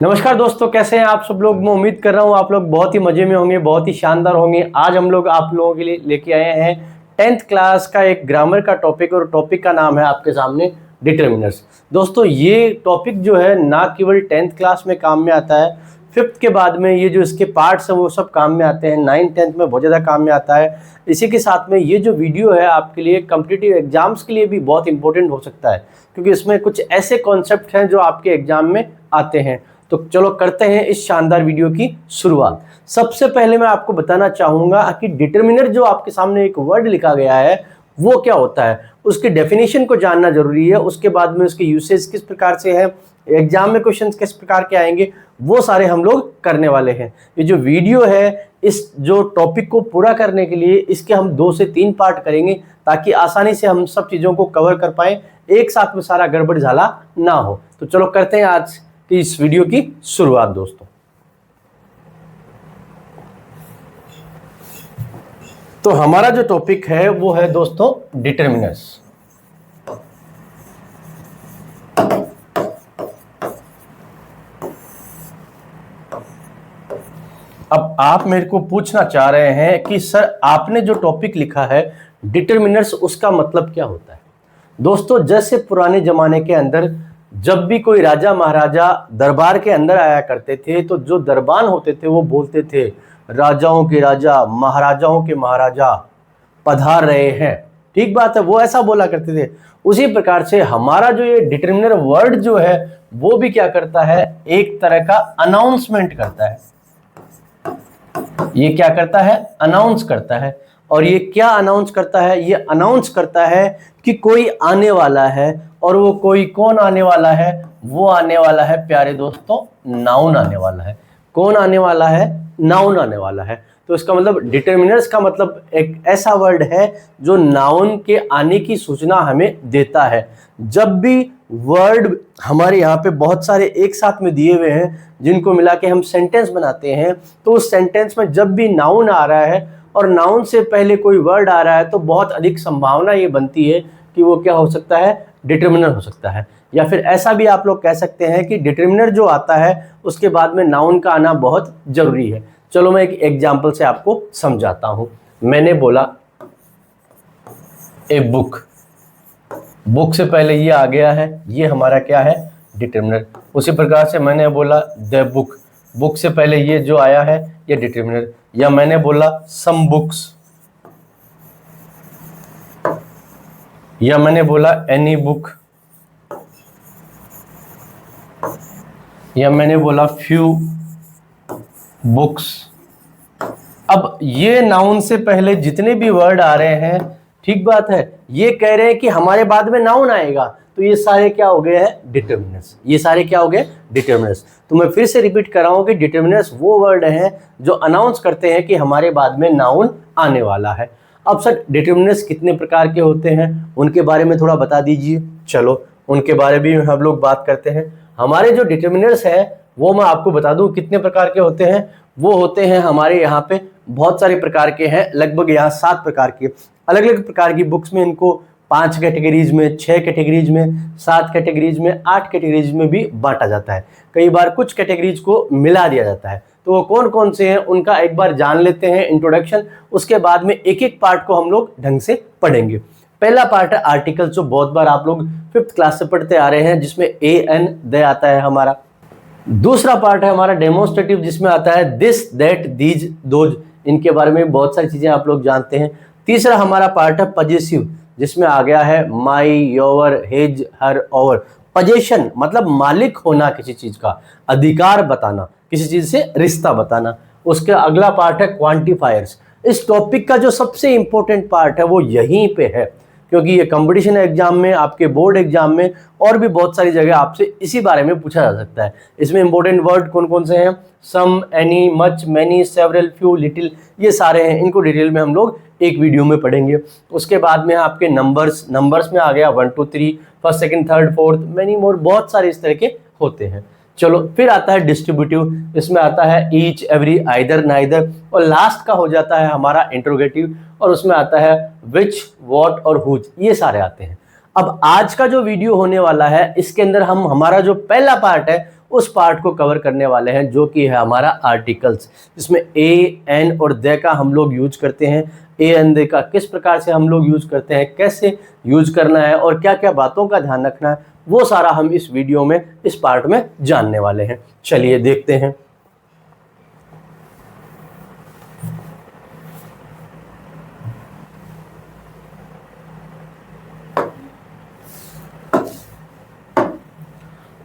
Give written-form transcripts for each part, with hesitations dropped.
नमस्कार दोस्तों, कैसे हैं आप सब लोग। मैं उम्मीद कर रहा हूं आप लोग बहुत ही मजे में होंगे, बहुत ही शानदार होंगे। आज हम लोग आप लोगों के लिए लेके आए हैं 10th क्लास का एक ग्रामर का टॉपिक, और टॉपिक का नाम है आपके सामने डिटर्मिनर्स। दोस्तों ये टॉपिक जो है ना केवल 10th क्लास में काम में आता है, 5th के बाद में ये जो इसके पार्ट्स हैं वो सब काम में आते हैं, 9th 10th में बहुत ज़्यादा काम में आता है। इसी के साथ में ये जो वीडियो है आपके लिए कॉम्पिटिटिव एग्जाम्स के लिए भी बहुत इंपॉर्टेंट हो सकता है, क्योंकि इसमें कुछ ऐसे कॉन्सेप्ट हैं जो आपके एग्जाम में आते हैं। तो चलो करते हैं इस शानदार वीडियो की शुरुआत। सबसे पहले मैं आपको बताना चाहूंगा कि डिटर्मिनर जो आपके सामने एक वर्ड लिखा गया है वो क्या होता है, उसकी डेफिनेशन को जानना जरूरी है। उसके बाद में उसके यूसेज किस प्रकार से है, एग्जाम में क्वेश्चंस किस प्रकार के आएंगे, वो सारे हम लोग करने वाले हैं। ये जो वीडियो है इस जो टॉपिक को पूरा करने के लिए इसके हम 2 से 3 पार्ट करेंगे, ताकि आसानी से हम सब चीज़ों को कवर कर पाएँ, एक साथ में सारा गड़बड़ झाला ना हो। तो चलो करते हैं आज इस वीडियो की शुरुआत दोस्तों। तो हमारा जो टॉपिक है वो है दोस्तों डिटर्मिनर्स। अब आप मेरे को पूछना चाह रहे हैं कि सर आपने जो टॉपिक लिखा है डिटर्मिनर्स, उसका मतलब क्या होता है। दोस्तों जैसे पुराने जमाने के अंदर जब भी कोई राजा महाराजा दरबार के अंदर आया करते थे, तो जो दरबान होते थे वो बोलते थे राजाओं के राजा महाराजाओं के महाराजा पधार रहे हैं। ठीक बात है, वो ऐसा बोला करते थे। उसी प्रकार से हमारा जो ये डिटर्मिनर वर्ड जो है वो भी क्या करता है, एक तरह का अनाउंसमेंट करता है। ये क्या करता है, अनाउंस करता है। और ये क्या अनाउंस करता है, ये अनाउंस करता है कि कोई आने वाला है, और वो कोई कौन आने वाला है, वो आने वाला है प्यारे दोस्तों नाउन आने वाला है। कौन आने वाला है, नाउन आने वाला है। तो इसका मतलब डिटर्मिनर्स का मतलब एक ऐसा वर्ड है जो नाउन के आने की सूचना हमें देता है। जब भी वर्ड हमारे यहाँ पे बहुत सारे एक साथ में दिए हुए हैं जिनको मिला के हम सेंटेंस बनाते हैं, तो उस सेंटेंस में जब भी नाउन आ रहा है और नाउन से पहले कोई वर्ड आ रहा है, तो बहुत अधिक संभावना ये बनती है कि वो क्या हो सकता है, डिटर्मिनर हो सकता है। या फिर ऐसा भी आप लोग कह सकते हैं कि डिटर्मिनर जो आता है उसके बाद में नाउन का आना बहुत जरूरी है। चलो मैं एक एग्जांपल से आपको समझाता हूं। मैंने बोला ए बुक, बुक से पहले ये आ गया है, ये हमारा क्या है, डिटर्मिनर। उसी प्रकार से मैंने बोला द बुक, बुक से पहले ये जो आया है ये डिटर्मिनर। या मैंने बोला सम बुक्स, या मैंने बोला एनी बुक, या मैंने बोला फ्यू बुक्स। अब ये नाउन से पहले जितने भी वर्ड आ रहे हैं, ठीक बात है, ये कह रहे हैं कि हमारे बाद में नाउन आएगा, तो ये सारे क्या हो गए हैं, डिटर्मिनर्स। ये सारे क्या हो गए, डिटर्मिनर्स। तो मैं फिर से रिपीट कर रहा हूं कि डिटर्मिनर्स वो वर्ड हैं जो अनाउंस करते हैं कि हमारे बाद में नाउन आने वाला है। अब सर डिटर्मिनर्स कितने प्रकार के होते हैं, उनके बारे में थोड़ा बता दीजिए। चलो उनके बारे में हम लोग बात करते हैं। हमारे जो डिटर्मिनर्स हैं वो मैं आपको बता दूं कितने प्रकार के होते हैं। वो होते हैं हमारे यहाँ पे बहुत सारे प्रकार के हैं, लगभग यहाँ 7 प्रकार के। अलग अलग प्रकार की बुक्स में इनको 5 कैटेगरीज में, 6 कैटेगरीज में, 7 कैटेगरीज में, 8 कैटेगरीज में भी बांटा जाता है। कई बार कुछ कैटेगरीज को मिला दिया जाता है। तो वो कौन कौन से हैं उनका एक बार जान लेते हैं, इंट्रोडक्शन। उसके बाद में एक एक पार्ट को हम लोग ढंग से पढ़ेंगे। पहला पार्ट है आर्टिकल्स, जो बहुत बार आप लोग 5th क्लास से पढ़ते आ रहे हैं, जिसमें ए एन दे आता है हमारा। दूसरा पार्ट है हमारा डेमोन्स्ट्रेटिव, जिसमें आता है दिस दैट दीज दोज, इनके बारे में बहुत सारी चीजें आप लोग जानते हैं। तीसरा हमारा पार्ट है पजेसिव, जिसमें आ गया है माई, योर, हिज, हर, और। पजेशन मतलब मालिक होना किसी चीज का, अधिकार बताना, किसी चीज से रिश्ता बताना। उसके अगला पार्ट है क्वांटिफायर्स। इस टॉपिक का जो सबसे इंपॉर्टेंट पार्ट है वो यहीं पे है, क्योंकि ये कंपटीशन एग्जाम में, आपके बोर्ड एग्जाम में और भी बहुत सारी जगह आपसे इसी बारे में पूछा जा सकता है। इसमें इंपॉर्टेंट वर्ड कौन कौन से हैं, some, any, much, many, several, few, little, ये सारे हैं। इनको डिटेल में हम लोग एक वीडियो में पढ़ेंगे। उसके बाद में आपके नंबर्स, नंबर्स में आ गया 1 2 3, first second third fourth, many more, बहुत सारे इस तरह के होते हैं। चलो फिर आता है डिस्ट्रीब्यूटिव, इसमें आता है ईच, एवरी, आइदर, नाइदर, और लास्ट का हो जाता है हमारा इंट्रोगेटिव, और उसमें आता है विच, व्हाट और हुज, ये सारे आते हैं। अब आज का जो वीडियो होने वाला है इसके अंदर हम हमारा जो पहला पार्ट है उस पार्ट को कवर करने वाले हैं जो कि है हमारा आर्टिकल्स, जिसमें ए एन और दे का हम लोग यूज करते हैं। ए एन दे का किस प्रकार से हम लोग यूज करते हैं, कैसे यूज करना है और क्या क्या बातों का ध्यान रखना है, वो सारा हम इस वीडियो में, इस पार्ट में जानने वाले हैं। चलिए देखते हैं।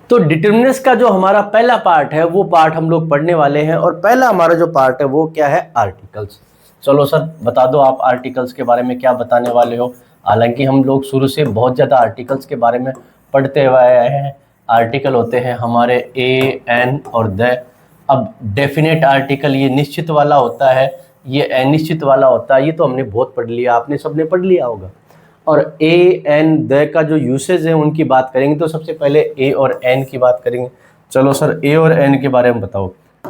तो डिटर्मिनर्स का जो हमारा पहला पार्ट है वो पार्ट हम लोग पढ़ने वाले हैं, और पहला हमारा जो पार्ट है वो क्या है, आर्टिकल्स। चलो सर बता दो आप आर्टिकल्स के बारे में क्या बताने वाले हो। हालांकि हम लोग शुरू से बहुत ज़्यादा आर्टिकल्स के बारे में पढ़ते हुए आए हैं। आर्टिकल होते हैं हमारे ए एन और द। अब डेफिनेट आर्टिकल ये निश्चित वाला होता है, ये अनिश्चित वाला होता है, ये तो हमने बहुत पढ़ लिया, आपने सबने पढ़ लिया होगा। और ए एन द का जो यूसेज है उनकी बात करेंगे तो सबसे पहले ए और एन की बात करेंगे। चलो सर ए और एन के बारे में बताओ।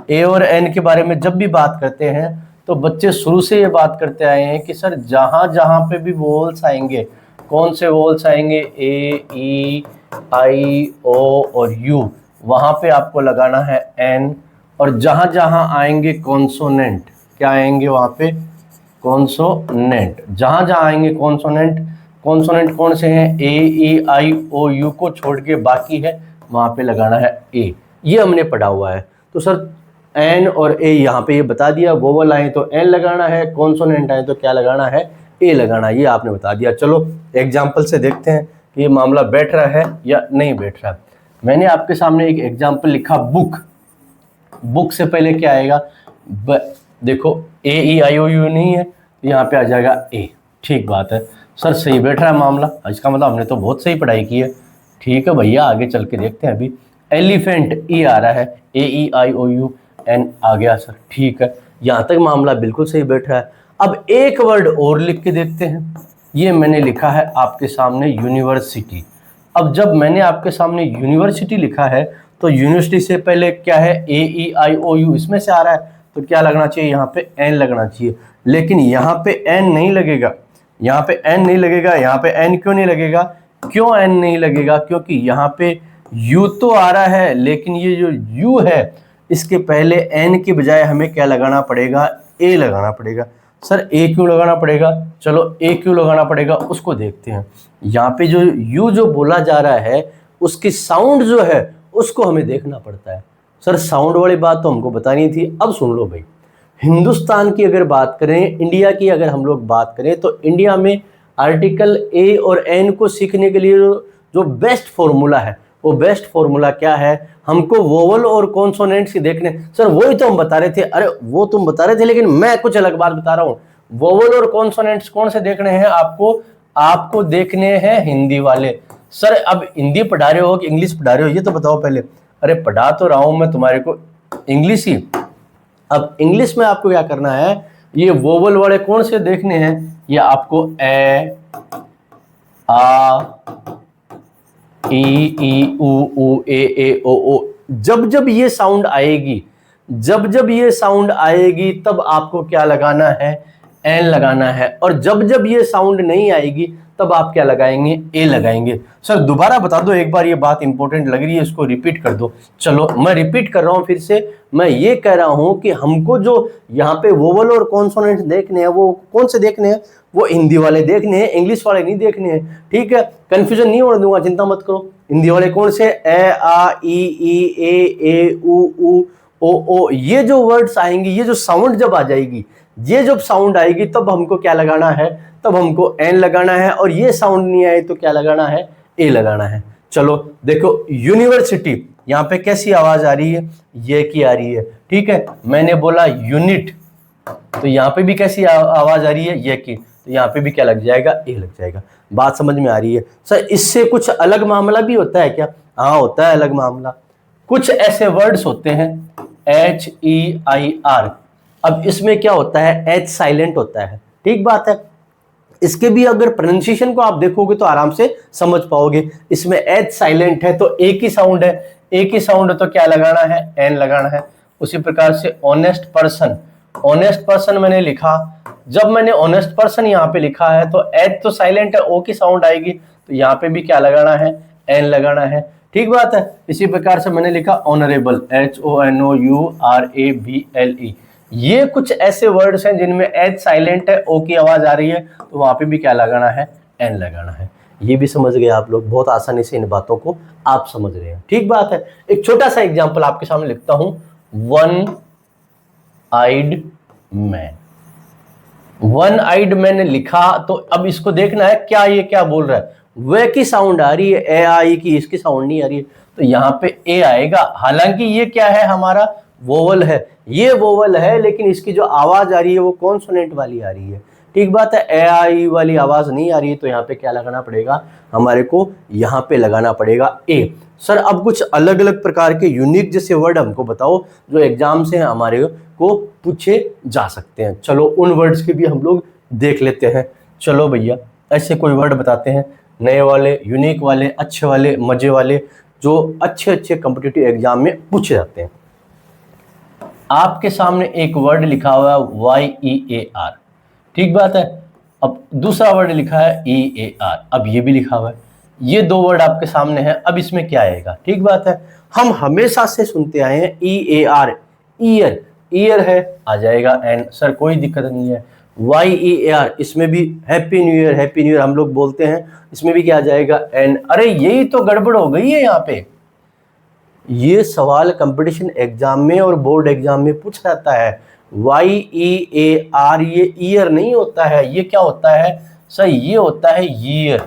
ए और एन के बारे में जब भी बात करते हैं तो बच्चे शुरू से ये बात करते आए हैं कि सर जहाँ जहाँ पे भी वोवल्स आएंगे, कौन से वोवल्स आएंगे, ए ई आई ओ और यू, वहाँ पे आपको लगाना है एन। और जहाँ जहाँ आएंगे कॉन्सोनेंट, क्या आएंगे वहाँ पे, कॉन्सोनेंट। जहाँ जहाँ आएंगे कॉन्सोनेंट, कॉन्सोनेंट कौन से हैं, ए ई आई ओ यू को छोड़ के बाकी है, वहाँ पे लगाना है ए। ये हमने पढ़ा हुआ है। तो सर एन और ए यहाँ पे ये बता दिया, वोवल आए तो एन लगाना है, कॉन्सोनेंट आए तो क्या लगाना है, ए लगाना है, ये आपने बता दिया। चलो एग्जाम्पल से देखते हैं कि ये मामला बैठ रहा है या नहीं बैठ रहा। मैंने आपके सामने एक एग्जाम्पल लिखा, बुक। बुक से पहले क्या आएगा, देखो ए ई आई ओ यू नहीं है तो यहाँ पे आ जाएगा ए। ठीक बात है सर, सही बैठ रहा है मामला, इसका मतलब हमने तो बहुत सही पढ़ाई की है। ठीक है भैया, आगे चल के देखते हैं। अभी एलिफेंट ई आ रहा है, ए ई आई ओ यू एन आ गया सर। ठीक है, यहाँ तक मामला बिल्कुल सही बैठ रहा है। अब एक वर्ड और लिख के देखते हैं। ये मैंने लिखा है आपके सामने यूनिवर्सिटी। अब जब मैंने आपके सामने यूनिवर्सिटी लिखा है तो यूनिवर्सिटी से पहले क्या है, ए ई आई ओ यू इसमें से आ रहा है तो क्या लगना चाहिए, यहाँ पे एन लगना चाहिए। लेकिन यहाँ पे एन नहीं लगेगा, यहाँ पे एन नहीं लगेगा। यहाँ पे एन क्यों नहीं लगेगा, क्यों एन नहीं लगेगा, क्योंकि यहाँ पे यू तो आ रहा है, लेकिन ये जो यू है इसके पहले एन के बजाय हमें क्या लगाना पड़ेगा, ए लगाना पड़ेगा। सर ए क्यों लगाना पड़ेगा, चलो ए क्यों लगाना पड़ेगा उसको देखते हैं। यहाँ पे जो यू जो बोला जा रहा है उसकी साउंड जो है उसको हमें देखना पड़ता है। सर साउंड वाली बात तो हमको बतानी थी। अब सुन लो भाई, हिंदुस्तान की अगर बात करें, इंडिया की अगर हम लोग बात करें तो इंडिया में आर्टिकल ए और एन को सीखने के लिए जो बेस्ट फॉर्मूला है, वो बेस्ट फॉर्मूला क्या है, हमको वोवल और कॉन्सोनेंट्स की देखने। सर वही तो हम बता रहे थे, अरे वो तुम बता रहे थे लेकिन मैं कुछ अलग बात बता रहा हूँ। वोवल और कॉन्सोनेंट्स कौन से देखने हैं आपको देखने हैं हिंदी वाले। सर अब हिंदी पढ़ा रहे हो कि इंग्लिश पढ़ा रहे हो, ये तो बताओ पहले। अरे पढ़ा तो रहा हूं मैं तुम्हारे को इंग्लिश ही। अब इंग्लिश में आपको क्या करना है, ये वोवल वाले कौन से देखने हैं, ये आपको ए आ ई उ ए ओ ओ, जब जब ये साउंड आएगी, जब जब ये साउंड आएगी तब आपको क्या लगाना है, एन लगाना है। और जब जब ये साउंड नहीं आएगी तब आप क्या लगाएंगे, ए लगाएंगे। सर दोबारा बता दो एक बार, ये बात इंपॉर्टेंट लग रही है, इसको रिपीट कर दो। चलो मैं रिपीट कर रहा हूं फिर से। मैं ये कह रहा हूं कि हमको जो यहाँ पे वोवल और कॉन्सोनेंट देखने हैं वो कौन से देखने हैं, वो हिंदी वाले देखने हैं, इंग्लिश वाले नहीं देखने हैं। ठीक है, कंफ्यूजन नहीं होने दूंगा, चिंता मत करो। हिंदी वाले कौन से, ए आ ई ए उ ओ ओ, ये जो वर्ड्स आएंगे, ये जो साउंड जब आ जाएगी, ये जब साउंड आएगी तब हमको क्या लगाना है, तब हमको एन लगाना है। और ये साउंड नहीं आए तो क्या लगाना है, ए लगाना है। चलो देखो यूनिवर्सिटी, यहाँ पे कैसी आवाज आ रही है, ये की आ रही है। ठीक है, मैंने बोला यूनिट तो यहाँ पे भी कैसी आवाज आ रही है, ये की, तो यहाँ पे भी क्या लग जाएगा, ए लग जाएगा। बात समझ में आ रही है। सर इससे कुछ अलग मामला भी होता है क्या, हाँ होता है अलग मामला। कुछ ऐसे वर्ड्स होते हैं एच ई आई आर, अब इसमें क्या होता है, एच साइलेंट होता है। ठीक बात है, इसके भी अगर प्रोनाउंसिएशन को आप देखोगे तो आराम से समझ पाओगे। इसमें एच साइलेंट है तो एक ही साउंड है, एक ही साउंड है तो क्या लगाना है, एन लगाना है। उसी प्रकार से ऑनेस्ट पर्सन, ऑनेस्ट पर्सन मैंने लिखा, जब मैंने ऑनेस्ट पर्सन यहाँ पे लिखा है तो एच तो साइलेंट है, ओ की साउंड आएगी तो यहाँ पे भी क्या लगाना है, एन लगाना है। ठीक बात है। इसी प्रकार से मैंने लिखा ऑनरेबल, HONOURABLE। ये कुछ ऐसे वर्ड्स हैं जिनमें एच साइलेंट है, ओ की आवाज आ रही है, तो वहां पे भी क्या लगाना है, एन लगाना है। ये भी समझ गए आप लोग, बहुत आसानी से इन बातों को आप समझ रहे हैं। ठीक बात है। एक छोटा सा एग्जांपल आपके सामने लिखता हूं, one eyed man. One eyed man लिखा, तो अब इसको देखना है क्या ये क्या बोल रहा है। वे की साउंड आ रही है, ए आई की, इसकी साउंड नहीं आ रही है, तो यहां पे ए आएगा। हालांकि ये क्या है, हमारा वोवल है, ये वोवल है, लेकिन इसकी जो आवाज आ रही है वो कॉन्सोनेंट वाली आ रही है। ठीक बात है, ए आई वाली आवाज नहीं आ रही है, तो यहाँ पे क्या लगाना पड़ेगा हमारे को, यहाँ पे लगाना पड़ेगा ए। सर अब कुछ अलग अलग प्रकार के यूनिक जैसे वर्ड हमको बताओ जो एग्जाम से हमारे को पूछे जा सकते हैं। चलो उन वर्ड्स के भी हम लोग देख लेते हैं। चलो भैया ऐसे कोई वर्ड बताते हैं, नए वाले, यूनिक वाले, अच्छे वाले, मजे वाले, जो अच्छे अच्छे कॉम्पिटिटिव एग्जाम में पूछे जाते हैं। आपके सामने एक वर्ड लिखा हुआ है YEAR, ठीक बात है। अब दूसरा वर्ड लिखा है EAR, अब ये भी लिखा हुआ है। ये दो वर्ड आपके सामने हैं, अब इसमें क्या आएगा, ठीक बात है। हम हमेशा से सुनते आए हैं EAR, ईयर, ईयर है, आ जाएगा एन, सर कोई दिक्कत नहीं है। YEAR, इसमें भी happy new year, happy new year हम लोग बोलते हैं, इसमें भी क्या आ जाएगा एन। अरे यही तो गड़बड़ हो गई है यहाँ पे। ये सवाल कंपटीशन एग्जाम में और बोर्ड एग्जाम में पूछा जाता है। YEAR ये ईयर नहीं होता है, ये क्या होता है सर, ये होता है ईयर।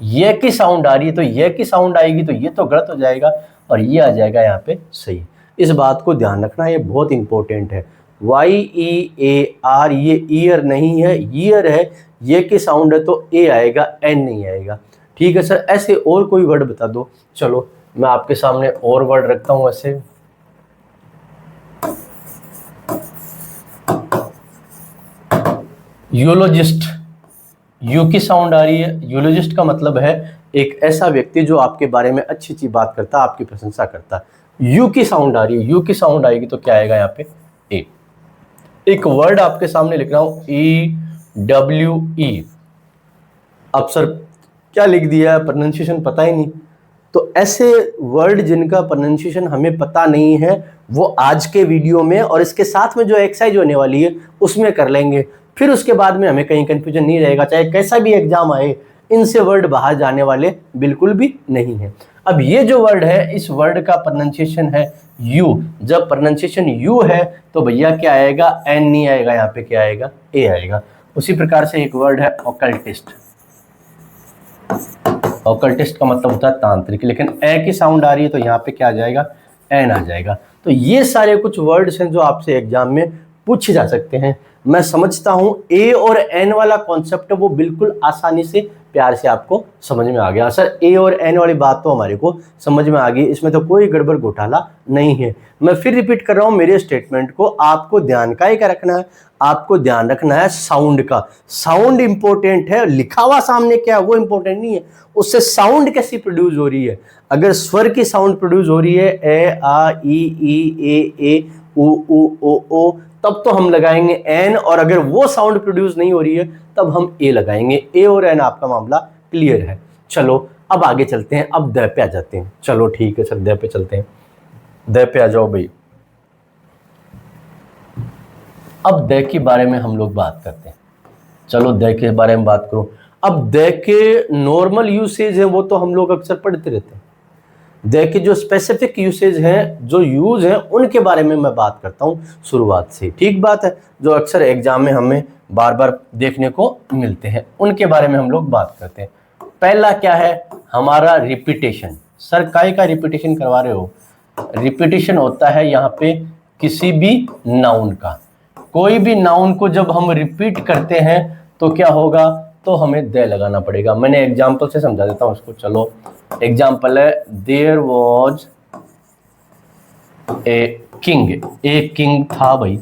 ये की साउंड आ रही है, तो ये की साउंड आएगी, तो ये तो गलत हो जाएगा, और ये आ जाएगा यहाँ पे सही। इस बात को ध्यान रखना, ये बहुत इंपॉर्टेंट है। YEAR ये ईयर नहीं है, ईयर है, ये की साउंड है तो ए आएगा, एन नहीं आएगा। ठीक है सर, ऐसे और कोई वर्ड बता दो। चलो मैं आपके सामने और वर्ड रखता हूं ऐसे। यूलोजिस्ट, यू की साउंड आ रही है। यूलोजिस्ट का मतलब है एक ऐसा व्यक्ति जो आपके बारे में अच्छी अच्छी बात करता, आपकी प्रशंसा करता। यू की साउंड आ रही है, यू की साउंड आएगी तो क्या आएगा यहाँ पे ए। एक वर्ड आपके सामने लिख रहा हूं EWE। अब सर क्या लिख दिया है, प्रोनाउंसिएशन पता ही नहीं। तो ऐसे वर्ड जिनका प्रोनाउंसिएशन हमें पता नहीं है वो आज के वीडियो में और इसके साथ में जो एक्सरसाइज होने वाली है उसमें कर लेंगे। फिर उसके बाद में हमें कहीं कंफ्यूजन नहीं रहेगा, चाहे कैसा भी एग्जाम आए, इनसे वर्ड बाहर जाने वाले बिल्कुल भी नहीं है। अब ये जो वर्ड है, इस वर्ड का प्रोनाउंसिएशन है यू। जब प्रोनाउंसिएशन यू है तो भैया क्या आएगा, एन नहीं आएगा, यहाँ पे क्या आएगा, ए आएगा। उसी प्रकार से एक वर्ड है ऑकल्टिस्ट। ऑकल्टिस्ट का मतलब होता है तांत्रिक, लेकिन ए की साउंड आ रही है तो यहाँ पे क्या आ जाएगा, एन आ जाएगा। तो ये सारे कुछ वर्ड्स हैं जो आपसे एग्जाम में पूछे जा सकते हैं। मैं समझता हूं ए और एन वाला कॉन्सेप्ट वो बिल्कुल आसानी से प्यार से आपको समझ में आ गया। सर ए और एन वाली बात तो हमारे को समझ में आ गई, इसमें तो कोई गड़बड़ घोटाला नहीं है। मैं फिर रिपीट कर रहा हूं मेरे स्टेटमेंट को, आपको ध्यान का ही क्या रखना है, आपको ध्यान रखना है साउंड का। साउंड इंपॉर्टेंट है, लिखा हुआ सामने क्या है वो इंपॉर्टेंट नहीं है, उससे साउंड कैसी प्रोड्यूस हो रही है। अगर स्वर की साउंड प्रोड्यूस हो रही है, ए आ ई ए उ ओ ओ, तब तो हम लगाएंगे एन, और अगर वो साउंड प्रोड्यूस नहीं हो रही है तब हम ए लगाएंगे। ए और एन आपका मामला क्लियर है। चलो अब आगे चलते हैं, अब द पे आ जाते हैं। चलो ठीक है सर, द पे चलते हैं, द पे आ जाओ भाई। अब द के बारे में हम लोग बात करते हैं। चलो द के बारे में बात करो। अब द के नॉर्मल यूसेज है वो तो हम लोग अक्सर पढ़ते रहते हैं। द के जो स्पेसिफिक यूसेज हैं, जो यूज हैं, उनके बारे में मैं बात करता हूं शुरुआत से। ठीक बात है, जो अक्सर एग्जाम में हमें बार बार देखने को मिलते हैं, उनके बारे में हम लोग बात करते हैं। पहला क्या है हमारा, रिपीटेशन। सर काय का रिपीटेशन करवा रहे हो? रिपीटेशन होता है यहाँ पे किसी भी नाउन का। कोई भी नाउन को जब हम रिपीट करते हैं तो क्या होगा, तो हमें द लगाना पड़ेगा। मैंने एग्जाम्पल से समझा देता हूं उसको। चलो एग्जाम्पल है, देयर वॉज ए किंग। एक किंग था भाई,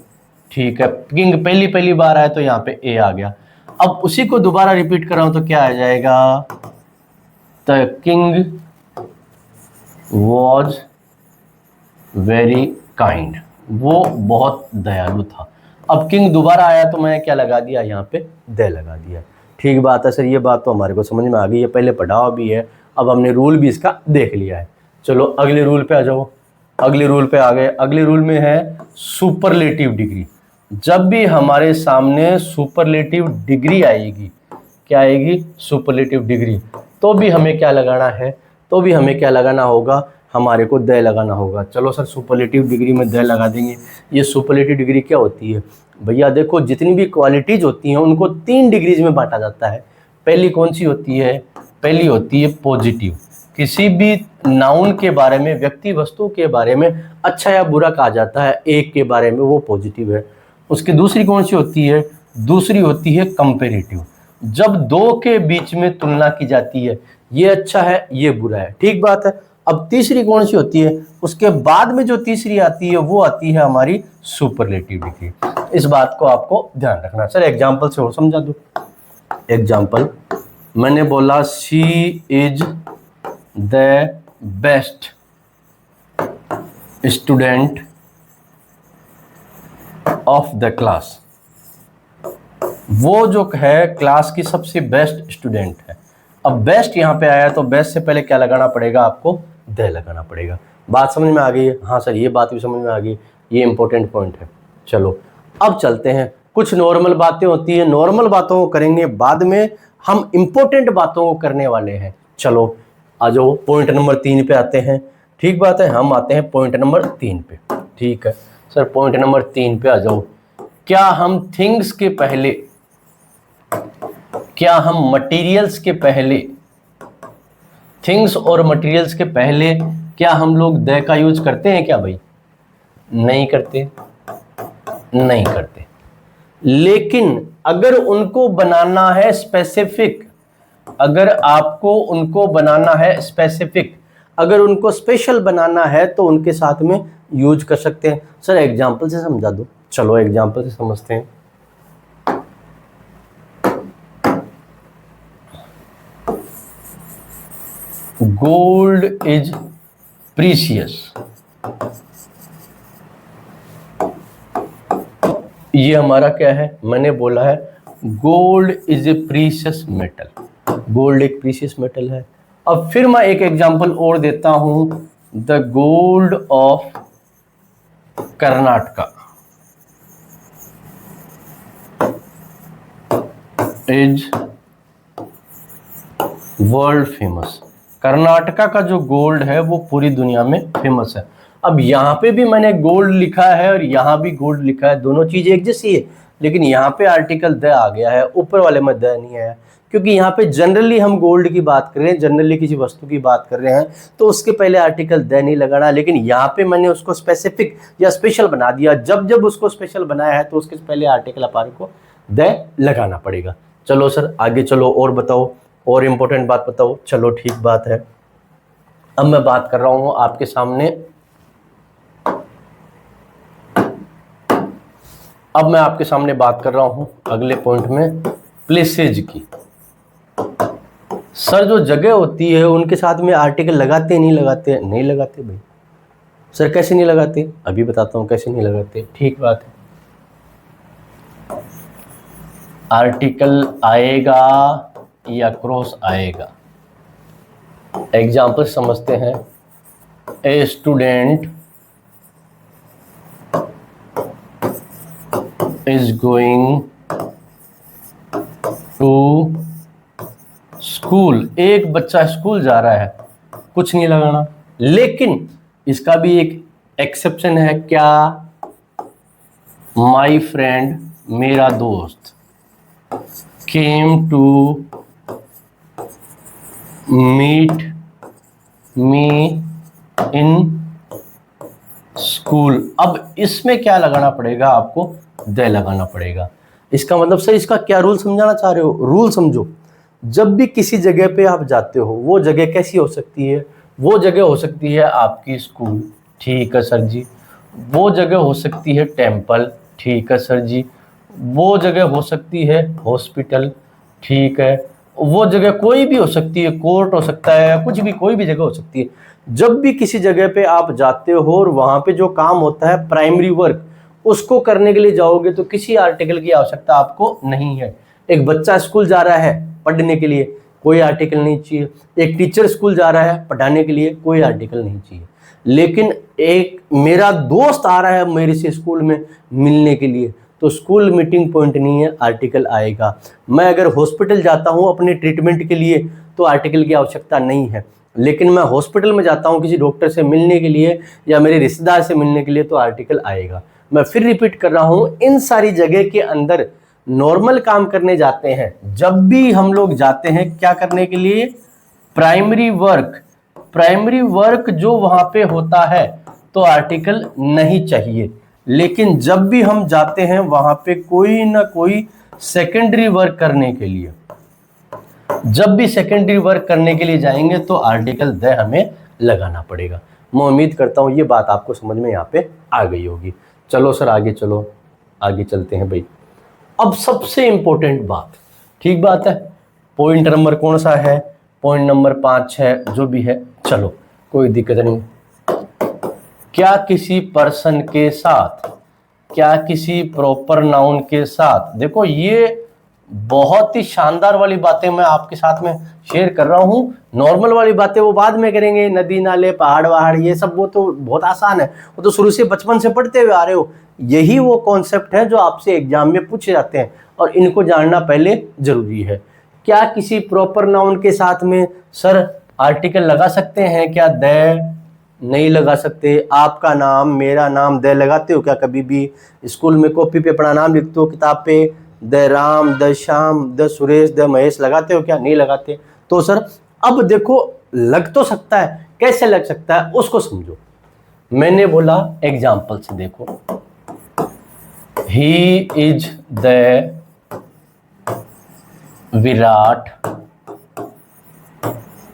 ठीक है, किंग पहली पहली बार आया तो यहाँ पे ए आ गया। अब उसी को दोबारा रिपीट कर रहा हूं तो क्या आ जाएगा, the king was very kind, वो बहुत दयालु था। अब किंग दोबारा आया तो मैंने क्या लगा दिया, यहाँ पे द लगा दिया। ठीक बात है सर, ये बात तो हमारे को समझ में आ गई है, पहले पढ़ा भी है, अब हमने रूल भी इसका देख लिया है। चलो अगले रूल पे आ जाओ, अगले रूल पे आ गए। अगले रूल में है सुपरलेटिव डिग्री। जब भी हमारे सामने सुपरलेटिव डिग्री आएगी, क्या आएगी? सुपरलेटिव डिग्री, तो भी हमें क्या लगाना है? तो भी हमें क्या लगाना होगा? हमारे को द लगाना होगा। चलो सर सुपरलेटिव डिग्री में द लगा देंगे। ये सुपरलेटिव डिग्री क्या होती है भैया? देखो जितनी भी क्वालिटीज होती हैं उनको 3 डिग्रीज में बांटा जाता है। पहली कौन सी होती है? पहली होती है पॉजिटिव। किसी भी नाउन के बारे में, व्यक्ति वस्तु के बारे में अच्छा या बुरा कहा जाता है, एक के बारे में, वो पॉजिटिव है। उसकी दूसरी कौन सी होती है? दूसरी होती है कंपेरेटिव। जब दो के बीच में तुलना की जाती है, ये अच्छा है ये बुरा है, ठीक बात है। अब तीसरी कौन सी होती है? उसके बाद में जो तीसरी आती है वो आती है हमारी सुपरलेटिव डिग्री। इस बात को आपको ध्यान रखना। सर एग्जाम्पल से और समझा दो। एग्जाम्पल, मैंने बोला she is the best student of the class. वो जो है क्लास की सबसे बेस्ट स्टूडेंट है। अब बेस्ट यहां पे आया तो बेस्ट से पहले क्या लगाना पड़ेगा? आपको द लगाना पड़ेगा। बात समझ में आ गई है? हाँ सर ये बात भी समझ में आ गई, ये इंपॉर्टेंट पॉइंट है। चलो अब चलते हैं। कुछ नॉर्मल बातें होती है, नॉर्मल बातों को करेंगे, बाद में हम इंपॉर्टेंट बातों को करने वाले हैं। चलो आ जाओ, पॉइंट नंबर 3 पे आते हैं। ठीक बात है, हम आते हैं पॉइंट नंबर 3 पे। ठीक है सर, पॉइंट नंबर 3 पे आ जाओ। क्या हम थिंग्स के पहले, क्या हम मटेरियल्स के पहले, थिंग्स और मटेरियल्स के पहले क्या हम लोग द का यूज करते हैं क्या भाई? नहीं करते, नहीं करते। लेकिन अगर उनको बनाना है स्पेसिफिक, अगर आपको उनको बनाना है स्पेसिफिक, अगर उनको स्पेशल बनाना है तो उनके साथ में यूज कर सकते हैं। सर एग्जांपल से समझा दो। चलो एग्जांपल से समझते हैं। Gold is precious. ये हमारा क्या है? मैंने बोला है gold is a precious metal. Gold एक प्रीशियस मेटल है। अब फिर मैं एक एग्जांपल और देता हूं, the gold of Karnataka is world famous. Karnataka का जो गोल्ड है वो पूरी दुनिया में फेमस है। अब यहाँ पे भी मैंने गोल्ड लिखा है और यहाँ भी गोल्ड लिखा है, दोनों चीजें एक जैसी है, लेकिन यहाँ पे आर्टिकल द आ गया है, ऊपर वाले में द नहीं आया, क्योंकि यहाँ पे जनरली हम गोल्ड की बात कर रहे हैं, जनरली किसी वस्तु की बात कर रहे हैं, तो उसके पहले आर्टिकल द नहीं लगाना। लेकिन यहाँ पे मैंने उसको स्पेसिफिक या स्पेशल बना दिया। जब जब उसको स्पेशल बनाया है तो उसके पहले आर्टिकल अपन को द लगाना पड़ेगा। चलो सर आगे चलो, और बताओ, और इंपॉर्टेंट बात बताओ। चलो ठीक बात है, अब मैं बात कर रहा हूं आपके सामने, अब मैं आपके सामने बात कर रहा हूं अगले पॉइंट में प्लेसेज की। सर जो जगह होती है उनके साथ में आर्टिकल लगाते नहीं लगाते? नहीं लगाते भाई। सर कैसे नहीं लगाते? अभी बताता हूं कैसे नहीं लगाते। ठीक बात है, आर्टिकल आएगा या क्रॉस आएगा। एग्जाम्पल समझते हैं। A student is going to school. एक बच्चा स्कूल जा रहा है, कुछ नहीं लगाना। लेकिन इसका भी एक एक्सेप्शन है, क्या? माई फ्रेंड, मेरा दोस्त, came to meet me in school. अब इसमें क्या लगाना पड़ेगा? आपको द लगाना पड़ेगा। इसका मतलब सर इसका क्या रूल समझाना चाह रहे हो? रूल समझो, जब भी किसी जगह पे आप जाते हो, वो जगह कैसी हो सकती है? वो जगह हो सकती है आपकी स्कूल, ठीक है सर जी। वो जगह हो सकती है टेम्पल, ठीक है सर जी। वो जगह हो सकती है हॉस्पिटल, ठीक है। वो जगह कोई भी हो सकती है, कोर्ट हो सकता है, कुछ भी, कोई भी जगह हो सकती है। जब भी किसी जगह पे आप जाते हो और वहां पे जो काम होता है प्राइमरी वर्क, उसको करने के लिए जाओगे तो किसी आर्टिकल की आवश्यकता आपको नहीं है। एक बच्चा स्कूल जा रहा है पढ़ने के लिए, कोई आर्टिकल नहीं चाहिए। एक टीचर स्कूल जा रहा है पढ़ाने के लिए, कोई आर्टिकल नहीं चाहिए। लेकिन एक मेरा दोस्त आ रहा है मेरे से स्कूल में मिलने के लिए, तो स्कूल मीटिंग पॉइंट नहीं है, आर्टिकल आएगा। मैं अगर हॉस्पिटल जाता हूँ अपने ट्रीटमेंट के लिए तो आर्टिकल की आवश्यकता नहीं है। लेकिन मैं हॉस्पिटल में जाता हूँ किसी डॉक्टर से मिलने के लिए या मेरे रिश्तेदार से मिलने के लिए तो आर्टिकल आएगा। मैं फिर रिपीट कर रहा हूँ, इन सारी जगह के अंदर नॉर्मल काम करने जाते हैं, जब भी हम लोग जाते हैं क्या करने के लिए, प्राइमरी वर्क जो वहां पे होता है तो आर्टिकल नहीं चाहिए। लेकिन जब भी हम जाते हैं वहां पे कोई ना कोई सेकेंडरी वर्क करने के लिए, जब भी सेकेंडरी वर्क करने के लिए जाएंगे तो आर्टिकल द हमें लगाना पड़ेगा। मैं उम्मीद करता हूं ये बात आपको समझ में यहाँ पे आ गई होगी। चलो सर आगे चलो, आगे चलते हैं भाई। अब सबसे इंपॉर्टेंट बात, ठीक बात है, पॉइंट नंबर कौन सा है, पॉइंट नंबर 5 है, जो भी है चलो कोई दिक्कत नहीं। क्या किसी पर्सन के साथ, क्या किसी प्रॉपर नाउन के साथ, देखो ये बहुत ही शानदार वाली बातें मैं आपके साथ में शेयर कर रहा हूं। नॉर्मल वाली बातें वो बाद में करेंगे, नदी नाले पहाड़ वहाड़ ये सब वो तो बहुत आसान है, वो तो शुरू से बचपन से पढ़ते हुए आ रहे हो। यही वो कॉन्सेप्ट है जो आपसे एग्जाम में पूछे जाते हैं और इनको जानना पहले जरूरी है। क्या किसी प्रॉपर नाउन के साथ में सर आर्टिकल लगा सकते हैं क्या? द नहीं लगा सकते। आपका नाम, मेरा नाम द लगाते हो क्या कभी भी? स्कूल में कॉपी पे अपना नाम लिखते हो, किताब पे the Ram, the Shyam, the Suresh, the Mahesh लगाते हो क्या? नहीं लगाते। तो सर अब देखो लग तो सकता है, कैसे लग सकता है उसको समझो। मैंने बोला एग्जाम्पल से देखो, he is the Virat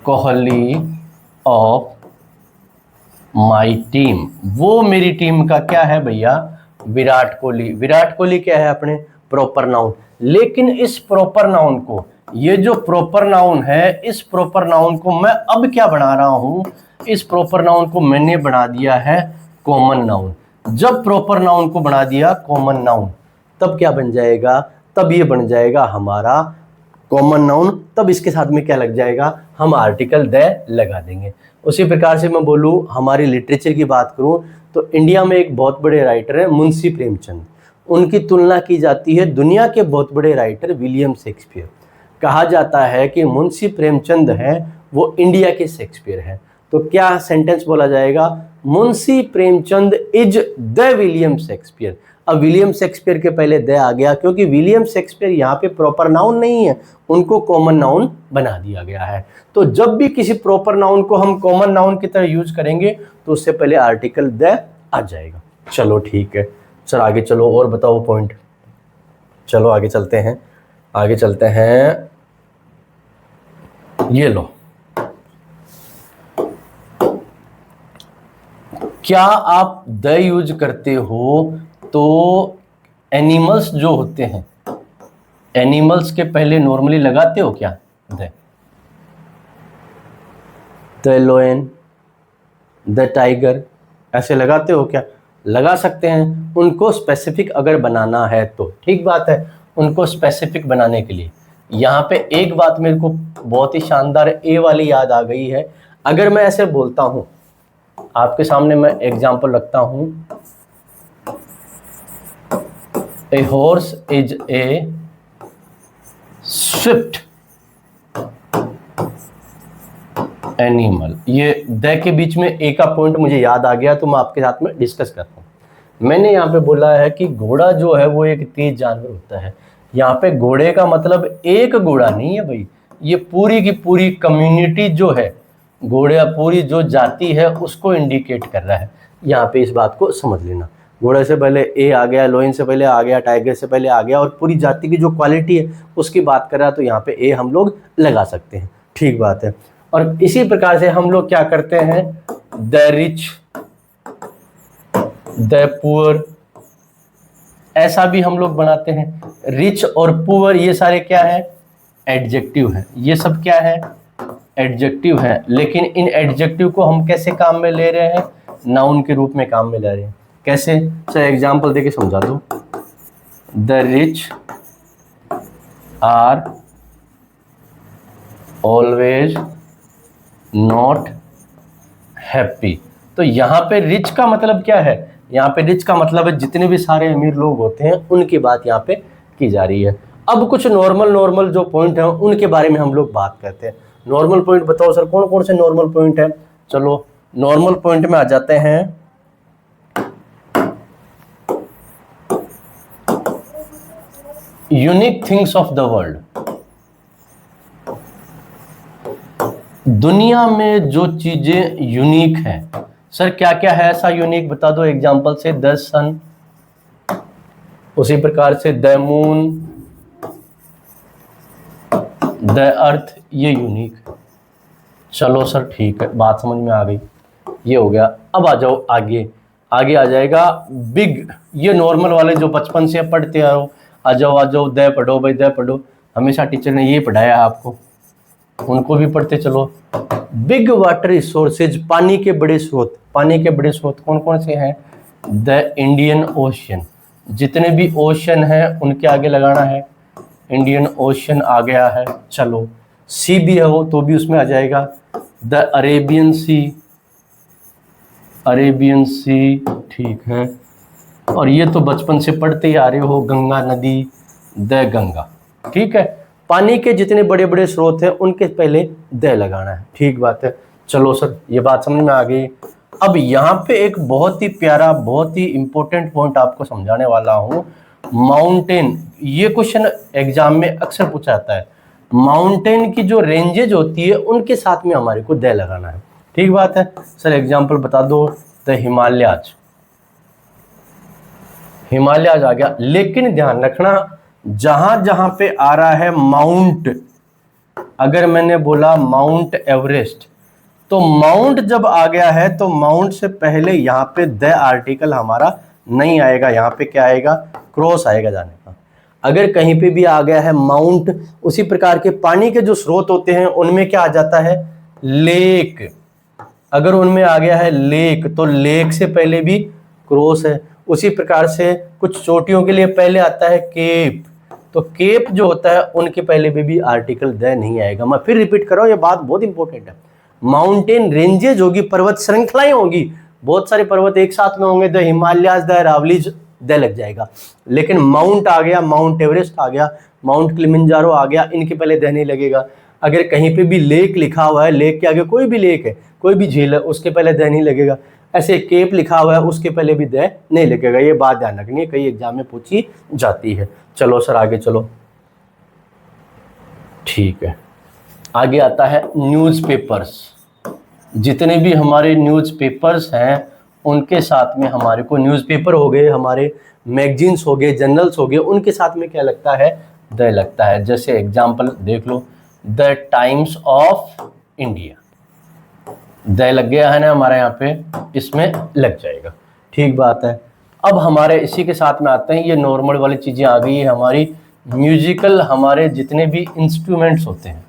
Kohli of my team. वो मेरी टीम का क्या है भैया? विराट कोहली। विराट कोहली क्या है? अपने प्रॉपर नाउन। लेकिन इस प्रॉपर नाउन को, ये जो प्रॉपर नाउन है, इस प्रॉपर नाउन को मैं अब क्या बना रहा हूं, इस प्रॉपर नाउन को मैंने बना दिया है कॉमन नाउन। जब प्रॉपर नाउन को बना दिया कॉमन नाउन, तब क्या बन जाएगा? तब ये बन जाएगा हमारा कॉमन नाउन। तब इसके साथ में क्या लग जाएगा? हम आर्टिकल द लगा देंगे। उसी प्रकार से मैं बोलूं, हमारी लिटरेचर की बात करूं तो इंडिया में एक बहुत बड़े राइटर है मुंशी प्रेमचंद। उनकी तुलना की जाती है दुनिया के बहुत बड़े राइटर विलियम शेक्सपियर। कहा जाता है कि मुंशी प्रेमचंद है वो इंडिया के शेक्सपियर है। तो क्या सेंटेंस बोला जाएगा? Munshi Premchand is the William Shakespeare. अब विलियम शेक्सपियर के पहले द आ गया क्योंकि विलियम शेक्सपियर यहाँ पे प्रॉपर नाउन नहीं है, उनको कॉमन नाउन बना दिया गया है। तो जब भी किसी प्रॉपर नाउन को हम कॉमन नाउन की तरह यूज करेंगे तो उससे पहले आर्टिकल द आ जाएगा। चलो ठीक है, सर आगे चलो और बताओ पॉइंट। चलो आगे चलते हैं, आगे चलते हैं। ये लो, क्या आप द यूज करते हो तो एनिमल्स जो होते हैं, एनिमल्स के पहले नॉर्मली लगाते हो क्या द? द लोयन, द टाइगर, ऐसे लगाते हो क्या? लगा सकते हैं। उनको स्पेसिफिक अगर बनाना है तो ठीक बात है। उनको स्पेसिफिक बनाने के लिए यहाँ पे एक बात मेरे को बहुत ही शानदार ए वाली याद आ गई है। अगर मैं ऐसे बोलता हूं, आपके सामने मैं एग्जांपल रखता हूं, a horse is a swift animal. ये द के बीच में ए का पॉइंट मुझे याद आ गया तो मैं आपके साथ में डिस्कस करता हूं। मैंने यहाँ पे बोला है कि घोड़ा जो है वो एक तेज जानवर होता है। यहाँ पे घोड़े का मतलब एक घोड़ा नहीं है भाई, ये पूरी की पूरी कम्युनिटी जो है, घोड़े पूरी जो जाति है उसको इंडिकेट कर रहा है। यहाँ पे इस बात को समझ लेना। घोड़े से पहले ए आ गया, लोइन से पहले आ गया, टाइगर से पहले आ गया और पूरी जाति की जो क्वालिटी है उसकी बात कर रहा है, तो यहाँ पे ए हम लोग लगा सकते हैं। ठीक बात है। और इसी प्रकार से हम लोग क्या करते हैं, द रिच, द पुअर, ऐसा भी हम लोग बनाते हैं। रिच और पुअर ये सारे क्या है? एडजेक्टिव है। ये सब क्या है? एडजेक्टिव है। लेकिन इन एडजेक्टिव को हम कैसे काम में ले रहे हैं? नाउन के रूप में काम में ले रहे हैं। कैसे? सर एग्जांपल देके समझा दो। The rich are always not happy. तो यहाँ पे रिच का मतलब क्या है, यहाँ पे रिच का मतलब है जितने भी सारे अमीर लोग होते हैं उनकी बात यहाँ पे की जा रही है। अब कुछ नॉर्मल जो पॉइंट हैं उनके बारे में हम लोग बात करते हैं। नॉर्मल पॉइंट बताओ सर, कौन कौन से नॉर्मल पॉइंट हैं। चलो नॉर्मल पॉइंट में आ जाते हैं। Unique things of the world, दुनिया में जो चीजें यूनिक हैं। सर क्या क्या है ऐसा यूनिक, बता दो एग्जांपल से। द सन, उसी प्रकार से द मून, द अर्थ, ये यूनिक है। चलो सर ठीक है, बात समझ में आ गई, ये हो गया। अब आ जाओ आगे, आगे आ जाएगा बिग, ये नॉर्मल वाले जो बचपन से पढ़ते आ रहे हो। आ जाओ द पढ़ो भाई, द पढ़ो, हमेशा टीचर ने ये पढ़ाया है आपको, उनको भी पढ़ते चलो। बिग वाटर रिसोर्सेज, पानी के बड़े स्रोत, पानी के बड़े स्रोत कौन कौन से हैं। द इंडियन ओशियन, जितने भी ओशन हैं उनके आगे लगाना है, इंडियन ओशन आ गया है। चलो सी भी है वो तो भी उसमें आ जाएगा। द अरेबियन सी, अरेबियन सी, ठीक है। और ये तो बचपन से पढ़ते ही आ रहे हो, गंगा नदी, द गंगा, ठीक है। पानी के जितने बड़े बड़े स्रोत हैं उनके पहले द लगाना है, ठीक बात है। चलो सर ये बात समझ में आ गई। अब यहाँ पे एक बहुत ही प्यारा, बहुत ही इंपॉर्टेंट पॉइंट आपको समझाने वाला हूँ। माउंटेन, ये क्वेश्चन एग्जाम में अक्सर पूछा जाता है। माउंटेन की जो रेंजेज होती है उनके साथ में हमारे को द लगाना है, ठीक बात है। सर एग्जाम्पल बता दो। द हिमालयाज, हिमालयाज आ गया, लेकिन ध्यान रखना जहां जहां पे आ रहा है माउंट, अगर मैंने बोला माउंट एवरेस्ट, तो माउंट जब आ गया है तो माउंट से पहले यहाँ पे द आर्टिकल हमारा नहीं आएगा, यहाँ पे क्या आएगा, क्रॉस आएगा जाने का। अगर कहीं पे भी आ गया है माउंट, उसी प्रकार के पानी के जो स्रोत होते हैं उनमें क्या आ जाता है, लेक। अगर उनमें आ गया है लेक तो लेक से पहले भी क्रॉस है। उसी प्रकार से कुछ चोटियों के लिए पहले आता है केप, तो केप जो होता है उनके पहले भी आर्टिकल द नहीं आएगा। मैं फिर रिपीट कर रहा हूं, ये बात बहुत इंपॉर्टेंट है। माउंटेन रेंजेज होगी, पर्वत श्रृंखलाएं होगी, बहुत सारे पर्वत एक साथ में होंगे, the Himalayas, the Aravallis, the लग जाएगा। लेकिन माउंट आ गया, माउंट एवरेस्ट आ गया, माउंट किलिमंजारो आ गया, इनके पहले द नहीं लगेगा। अगर कहीं पे भी लेक लिखा हुआ है, लेक के आगे कोई भी लेक है, कोई भी झील है, उसके पहले द नहीं लगेगा। ऐसे केप लिखा हुआ है, उसके पहले भी द नहीं लगेगा। ये बात ध्यान रखनी है, कई एग्जाम में पूछी जाती है। चलो सर आगे चलो, ठीक है। आगे आता है न्यूज़पेपर्स, जितने भी हमारे न्यूज़पेपर्स हैं उनके साथ में हमारे को, न्यूज़पेपर हो गए, हमारे मैगजीन्स हो गए, जर्नल्स हो गए, उनके साथ में क्या लगता है, द लगता है। जैसे एग्जाम्पल देख लो, the Times of India, the लग गया है ना हमारे यहाँ पे, इसमें लग जाएगा, ठीक बात है। अब हमारे इसी के साथ में आते हैं, ये नॉर्मल वाली चीज़ें आ गई है हमारी। म्यूजिकल, हमारे जितने भी इंस्ट्रूमेंट्स होते हैं,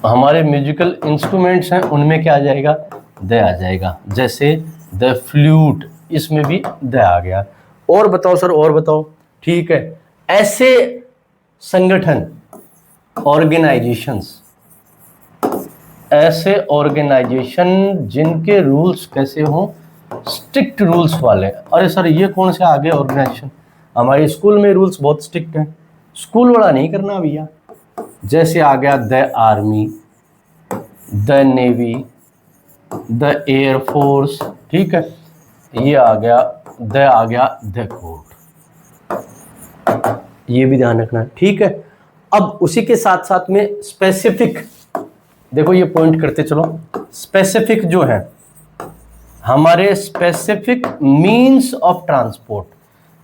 हमारे म्यूजिकल इंस्ट्रूमेंट्स हैं, उनमें क्या आ जाएगा, द आ जाएगा। जैसे द फ्लूट, इसमें भी द आ गया। और बताओ सर, और बताओ, ठीक है। ऐसे संगठन, ऑर्गेनाइजेशंस, ऐसे ऑर्गेनाइजेशन जिनके रूल्स कैसे हों, स्ट्रिक्ट रूल्स वाले। अरे सर ये कौन से आ गए ऑर्गेनाइजेशन, हमारे स्कूल में रूल्स बहुत स्ट्रिक्ट हैं, स्कूल वाला नहीं करना भैया। जैसे आ गया the army, the navy, the air force, ठीक है। ये आ गया द कोर्ट, ये भी ध्यान रखना है, ठीक है। अब उसी के साथ साथ में स्पेसिफिक, देखो ये पॉइंट करते चलो। स्पेसिफिक जो है हमारे, स्पेसिफिक मीन्स ऑफ ट्रांसपोर्ट,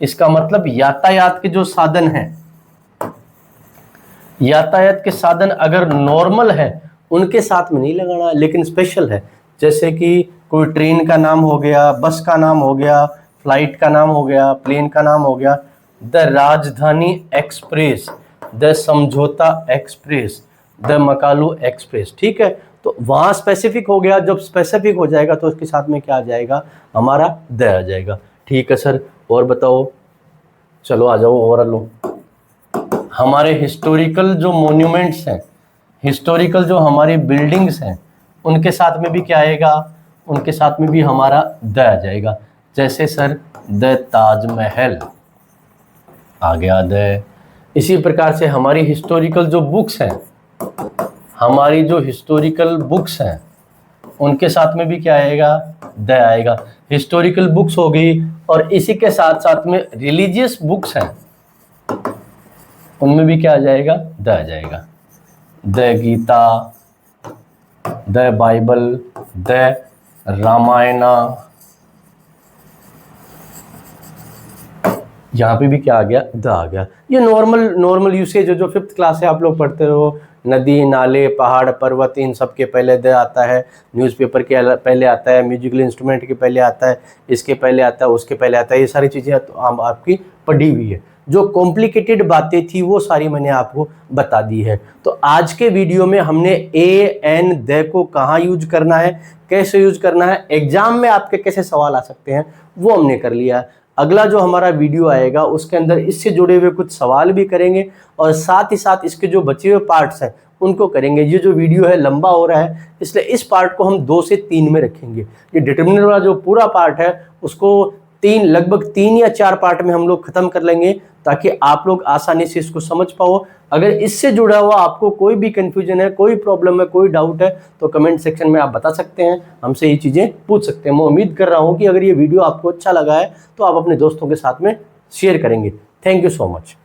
इसका मतलब यातायात के जो साधन हैं, यातायात के साधन अगर नॉर्मल है उनके साथ में नहीं लगाना, लेकिन स्पेशल है। जैसे कि कोई ट्रेन का नाम हो गया, बस का नाम हो गया, फ्लाइट का नाम हो गया, प्लेन का नाम हो गया। द राजधानी एक्सप्रेस, द समझौता एक्सप्रेस, द मकालू एक्सप्रेस, ठीक है। तो वहां स्पेसिफिक हो गया, जब स्पेसिफिक हो जाएगा तो उसके साथ में क्या आ जाएगा, हमारा द आ जाएगा, ठीक है सर। और बताओ, चलो आ जाओ और लो। हमारे हिस्टोरिकल जो मॉन्यूमेंट्स हैं, हिस्टोरिकल जो हमारी बिल्डिंग्स हैं उनके साथ में भी क्या आएगा, उनके साथ में भी हमारा द आ जाएगा। जैसे सर द ताजमहल आ गया द। इसी प्रकार से हमारी हिस्टोरिकल जो बुक्स हैं, हमारी जो हिस्टोरिकल बुक्स हैं उनके साथ में भी क्या आएगा, द आएगा। हिस्टोरिकल बुक्स हो गई, और इसी के साथ साथ में रिलीजियस बुक्स हैं उनमें भी क्या आ जाएगा, द आ जाएगा। The Gita, the Bible, the Ramayana, यहाँ पे भी क्या आ गया, द आ गया। ये नॉर्मल यूसेज है जो 5th क्लास से आप लोग पढ़ते हो। नदी, नाले, पहाड़, पर्वत, इन सब के पहले द आता है। न्यूज़पेपर के पहले आता है, म्यूजिकल इंस्ट्रूमेंट के पहले आता है, इसके पहले आता है, उसके पहले आता है। ये सारी चीज़ें तो आपकी पढ़ी हुई है। जो कॉम्प्लिकेटेड बातें थी वो सारी मैंने आपको बता दी है। तो आज के वीडियो में हमने ए एन द को कहाँ यूज करना है, कैसे यूज करना है, एग्जाम में आपके कैसे सवाल आ सकते हैं, वो हमने कर लिया। अगला जो हमारा वीडियो आएगा उसके अंदर इससे जुड़े हुए कुछ सवाल भी करेंगे, और साथ ही साथ इसके जो बचे हुए पार्ट्स हैं उनको करेंगे। ये जो वीडियो है लंबा हो रहा है, इसलिए इस पार्ट को हम 2 से 3 में रखेंगे। ये डिटरमिनर वाला जो पूरा पार्ट है उसको लगभग 3 या 4 पार्ट में हम लोग खत्म कर लेंगे, ताकि आप लोग आसानी से इसको समझ पाओ। अगर इससे जुड़ा हुआ आपको कोई भी कंफ्यूजन है, कोई प्रॉब्लम है, कोई डाउट है, तो कमेंट सेक्शन में आप बता सकते हैं, हमसे ये चीज़ें पूछ सकते हैं। मैं उम्मीद कर रहा हूँ कि अगर ये वीडियो आपको अच्छा लगा है तो आप अपने दोस्तों के साथ में शेयर करेंगे। Thank you so much.